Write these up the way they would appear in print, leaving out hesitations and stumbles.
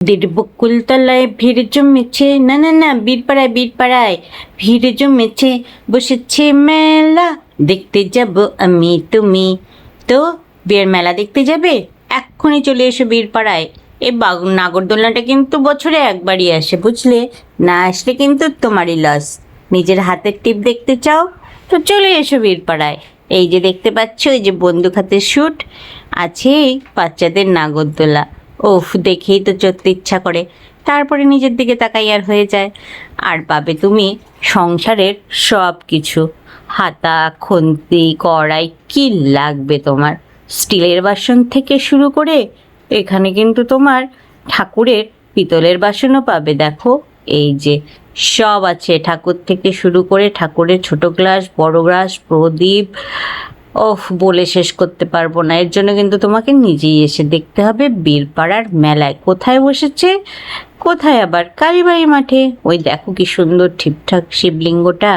দেড় বকুলতলায় ভিড় জমেছে, না না না, বীরপাড়ায় বীরপাড়ায় ভিড় জমেছে, বসেছে মেলা, দেখতে যাব আমি তুমি। তো বিয়ের মেলা দেখতে যাবে? এক্ষুনি চলে এসো বীরপাড়ায়। এই নাগরদোলনাটা কিন্তু বছরে একবারই আসে, বুঝলে? না আসলে কিন্তু তোমারই লস। নিজের হাতের টিপ দেখতে চাও তো চলে এসো বীরপাড়ায়। এই যে দেখতে পাচ্ছ, এই যে বন্দুক হাতের শ্যুট আছে, বাচ্চাদের নাগরদোলা। ওফ, দেখেই তো চড়তে ইচ্ছা করে, তারপরে নিজের দিকে তাকাই আর হয়ে যায়। আর পাবে তুমি সংসারের সব কিছু, হাতা খুন্তি কড়াই, কি লাগবে তোমার, স্টিলের বাসন থেকে শুরু করে এখানে কিন্তু তোমার ঠাকুরের পিতলের বাসনও পাবে। দেখো, এই যে সব আছে, ঠাকুর থেকে শুরু করে ঠাকুরের ছোট গ্লাস, বড় গ্লাস, প্রদীপ। ওফ, বলে শেষ করতে পারবো না। এর জন্য কিন্তু তোমাকে নিজেই এসে দেখতে হবে বীরপাড়ার মেলায় কোথায় বসেছে, কোথায় আবার কালীবাড়ি মাঠে। ওই দেখো কি সুন্দর ঠিকঠাক শিবলিঙ্গটা।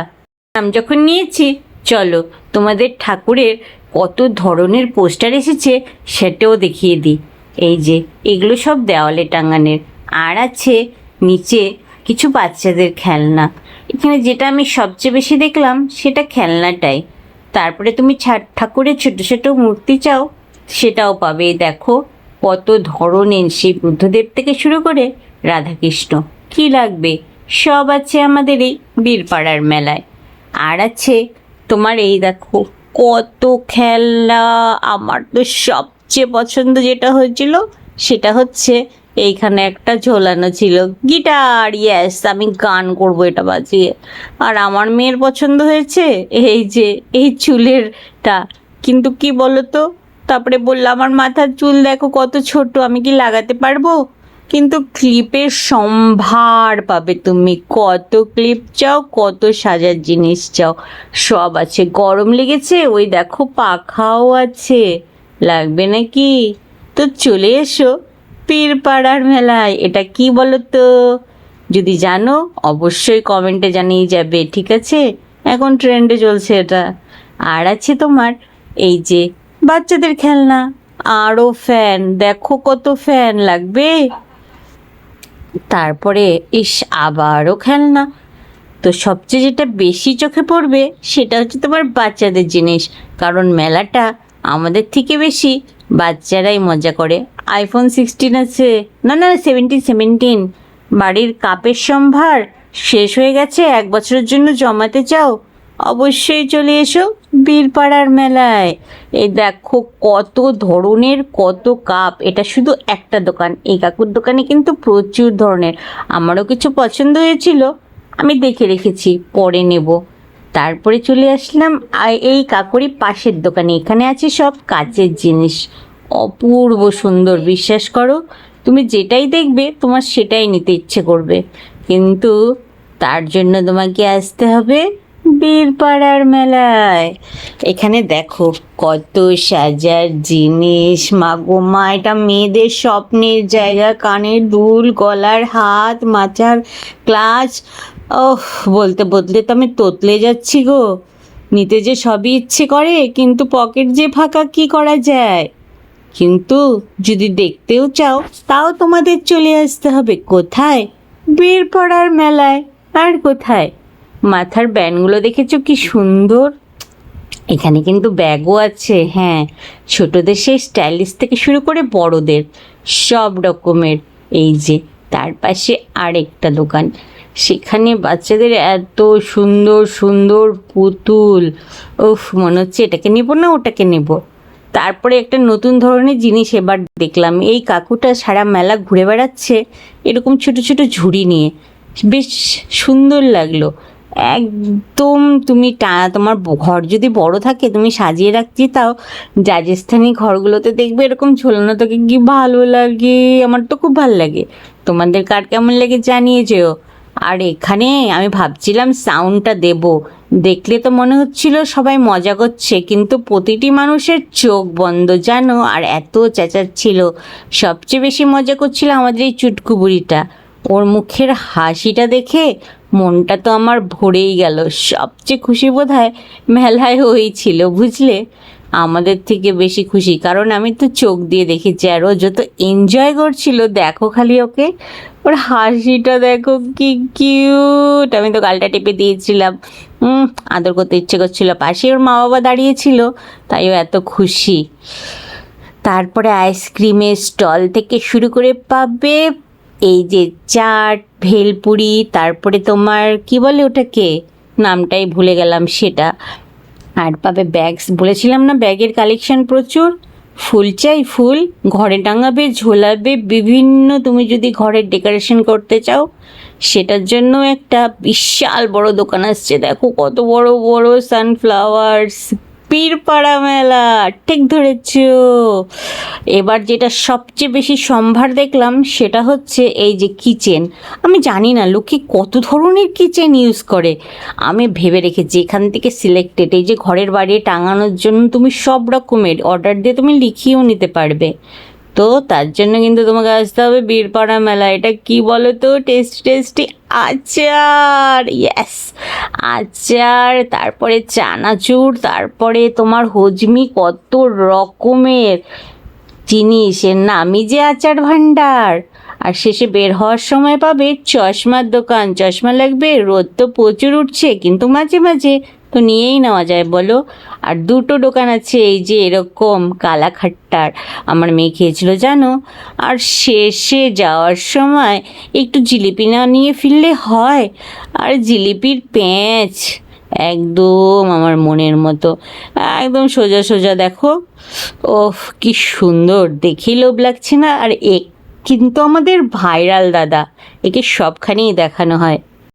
নাম যখন নিয়েছি, চলো তোমাদের ঠাকুরের কত ধরনের পোস্টার এসেছে সেটাও দেখিয়ে দিই। এই যে এগুলো সব দেওয়ালে টাঙানোর, আর আছে নিচে কিছু বাচ্চাদের খেলনা। এখানে যেটা আমি সবচেয়ে বেশি দেখলাম সেটা খেলনাটাই। তারপরে তুমি ঠাকুরের ছোটো ছোটো মূর্তি চাও, সেটাও পাবে। দেখো কত ধরনের, সেই বুদ্ধদেব থেকে শুরু করে রাধাকৃষ্ণ, কি লাগবে সব আছে আমাদের এই বীরপাড়ার মেলায়। আর আছে তোমার এই দেখো কত খেলনা। আমার তো সবচেয়ে পছন্দ যেটা হয়েছিল সেটা হচ্ছে এইখানে একটা ঝোলানো ছিল গিটার। ইয়েস, আমি গান করবো এটা বাজিয়ে। আর আমার মেয়ের পছন্দ হয়েছে এই যে এই চুলেরটা। কিন্তু কি বলো তো, তারপরে বললাম আমার মাথার চুল দেখো কত ছোট, আমি কি লাগাতে পারবো? কিন্তু ক্লিপের সম্ভার পাবে তুমি, কত ক্লিপ চাও, কত সাজার জিনিস চাও, সব আছে। গরম লেগেছে, ওই দেখো পাখাও আছে, লাগবে নাকি? তো চলে এসো পীরপাড়ার মেলায়। এটা কি বলো তো? যদি জানো অবশ্যই কমেন্টে জানিয়ে যাবে, ঠিক আছে? এখন ট্রেন্ডে চলছে এটা। আর আছে তোমার এই যে বাচ্চাদের খেলনা, আরও ফ্যান, দেখো কত ফ্যান লাগবে। তারপরে ইস, আবারও খেলনা। তো সবচেয়ে যেটা বেশি চোখে পড়বে সেটা হচ্ছে তোমার বাচ্চাদের জিনিস, কারণ মেলাটা আমাদের থেকে বেশি বাচ্চারাই মজা করে। আইফোন 16 আছে, না না 17 বাড়ির কাপের সম্ভার শেষ হয়ে গেছে, 1 বছরের জন্য জমাতে চাও, অবশ্যই চলে এসো বীরপাড়ার মেলায়। এই দেখো কত ধরনের কত কাপ। এটা শুধু একটা দোকান, এই কাকুর দোকানে কিন্তু প্রচুর ধরনের। আমারও কিছু পছন্দ হয়েছিল, আমি দেখে রেখেছি, পরে নেব। তারপরে চলে আসলাম এই কাকুরি পাশের দোকানে। এখানে আছে সব কাচের জিনিস, অপূর্ব সুন্দর। বিশ্বাস করো, তুমি যেটাই দেখবে তোমার সেটাই নিতে ইচ্ছে করবে, কিন্তু তার জন্য তোমাকে আসতে হবে বীরপাড়ার মেলায়। এখানে দেখো কত সাজার জিনিস, মাগো মা, এটা মেয়েদের স্বপ্নের জায়গা। কানের দুল, গলার হাত, মাথার ক্লাচ। ওহ, বলতে বলতে তো আমি তোতলে যাচ্ছি গো। নিতে যে সবই ইচ্ছে করে, কিন্তু পকেট যে ফাঁকা, কি করা যায়? কিন্তু যদি দেখতেও চাও তাও তোমাদের চলে আসতে হবে কোথায়? বীরপাড়ার মেলায়। আর কোথায়? মাথার ব্যান্ডগুলো দেখেছো কি সুন্দর? এখানে কিন্তু ব্যাগও আছে, হ্যাঁ, ছোটদের সেই স্টাইলিশ থেকে শুরু করে বড়দের সব রকমের। এই যে তার পাশে আরেকটা দোকান, সেখানে বাচ্চাদের এত সুন্দর সুন্দর পুতুল। উফ, মনে হচ্ছে এটাকে নেবো না ওটাকে নেব। তারপরে একটা নতুন ধরনের জিনিস এবার দেখলাম, এই কাকুটা সারা মেলা ঘুরে বেড়াচ্ছে এরকম ছোট ছোট ঝুড়ি নিয়ে, বেশ সুন্দর লাগলো একদম। তুমি তোমার ঘর যদি বড় থাকে, তুমি সাজিয়ে রাখতে তাও রাজস্থানী ঘরগুলোতে দেখবে এরকম ঝোলানো থাকে, কি ভালো লাগে। আমার তো খুব ভালো লাগে, তোমাদের কার কেমন লাগে জানিয়ে যেও। আর এখানে আমি ভাবছিলাম সাউন্ডটা দেব, দেখলে তো মনে হচ্ছিল সবাই মজা করছে, কিন্তু প্রতিটি মানুষের চোখ বন্ধ জানো, আর এত চেঁচাচ্ছিল। সবচেয়ে বেশি মজা করছিল আমাদের এই চুটকু বুড়িটা, ওর মুখের হাসিটা দেখে মনটা তো আমার ভরেই গেল। সবচেয়ে খুশি বোধহয় মেলায় হয়েছিল, বুঝলে? আমাদের থেকে বেশি খুশি, কারণ আমি তো চোখ দিয়ে দেখেছি। আর ও যত এনজয় করছিল, দেখো খালি ওকে, ওর হাসিটা দেখো কি কিউট। আমি তো গালটা টিপে দিয়েছিলাম, আদর করতে ইচ্ছে করছিল। পাশে ওর মা বাবা দাঁড়িয়েছিল, তাই ও এত খুশি। তারপরে আইসক্রিমের স্টল থেকে শুরু করে পাবে এই যে চাট, ভেলপুরি, তারপরে তোমার কি বলে ওটাকে, নামটাই ভুলে গেলাম সেটা। আর পাবে ব্যাগস, বলেছিলাম না ব্যাগের কালেকশন প্রচুর। ফুল চাই, ফুল ঘরে টাঙাবে, ঝোলাবে, বিভিন্ন তুমি যদি ঘরের ডেকোরেশন করতে চাও সেটার জন্য একটা বিশাল বড় দোকান আসছে। দেখো কত বড় বড় সানফ্লাওয়ার্স, পীরপাড়া মেলা, ঠিক ধরেছ। এবার যেটা সবচেয়ে বেশি সম্ভার দেখলাম সেটা হচ্ছে এই যে কিচেন। আমি জানি না লোকে কত ধরনের কিচেন ইউজ করে, আমি ভেবে রেখেছি এখান থেকে সিলেক্টেড। এই যে ঘরের বাইরে টাঙানোর জন্য তুমি সব রকমের অর্ডার দিয়ে তুমি লিখিয়েও নিতে পারবে। তো তার জন্য কিন্তু তোমাকে আসতে হবে বীরপাড়া মেলা। এটা কি বলো তো, টেস্টি টেস্টি আচার, ইয়েস আচার, তারপরে চানাচুর, তারপরে তোমার হজমি, কত রকমের জিনিস। এর নামই যে আচার ভাণ্ডার। আর শেষে বের হওয়ার সময় পাবে চশমার দোকান। চশমা লাগবে, রোদ তো প্রচুর উঠছে, কিন্তু মাঝে মাঝে তো নিয়েই নেওয়া যায় বলো। আর দুটো দোকান আছে এই যে এরকম কালাখাট্টার, আমার মেয়ে খেয়েছিল জানো। আর শেষে যাওয়ার সময় একটু জিলিপি না নিয়ে ফিরলে হয়। আর জিলিপির প্যাঁচ একদম আমার মনের মতো, একদম সোজা সোজা দেখো। ওফ কি সুন্দর, দেখি লোভ লাগছে না। আর কিন্তু আমাদের ভাইরাল দাদা, একে সবখানেই দেখানো হয়।